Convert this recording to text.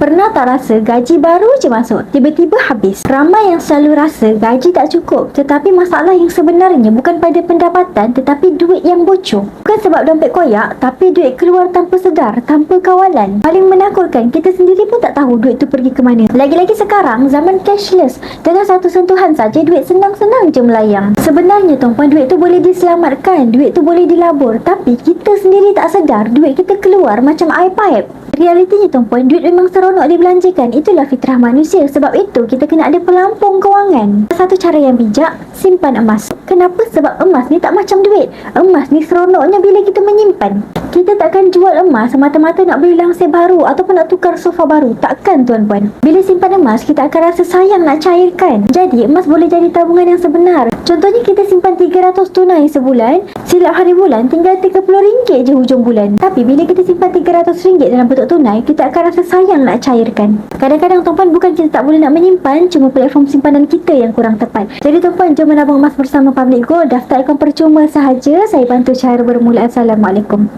Pernah tak rasa gaji baru je masuk, tiba-tiba habis? Ramai yang selalu rasa gaji tak cukup, tetapi masalah yang sebenarnya bukan pada pendapatan tetapi duit yang bocor. Bukan sebab dompet koyak, tapi duit keluar tanpa sedar, tanpa kawalan. Paling menakutkan, kita sendiri pun tak tahu duit tu pergi ke mana. Lagi-lagi sekarang, zaman cashless. Dengan satu sentuhan saja, duit senang-senang je melayang. Sebenarnya tuan-puan, duit tu boleh diselamatkan, duit tu boleh dilabur, tapi kita sendiri tak sedar, duit kita keluar macam air paip. Realitinya tuan-puan, duit memang seronok dibelanjakan. Itulah fitrah manusia. Sebab itu, kita kena ada pelampung kewangan. Satu cara yang bijak, simpan emas. Kenapa? Sebab emas ni tak macam duit. Emas ni seronoknya bila kita menyimpan. Kita takkan jual emas semata-mata nak beli langsir baru ataupun nak tukar sofa baru. Takkan tuan-puan. Bila simpan emas, kita akan rasa sayang nak cairkan. Jadi, emas boleh jadi tabungan yang sebenar. Contohnya, kita simpan 300 tunai sebulan. Silap hari bulan, tinggal RM30 je hujung bulan. Tapi bila kita simpan RM300 dalam bentuk tunai, kita akan rasa sayang nak cairkan. Kadang-kadang tuan-puan, bukan kita tak boleh nak menyimpan, cuma platform simpanan kita yang kurang tepat. Jadi tuan-puan, jom menabung emas bersama Public Gold. Daftar akaun percuma sahaja. Saya bantu cara bermula. Assalamualaikum.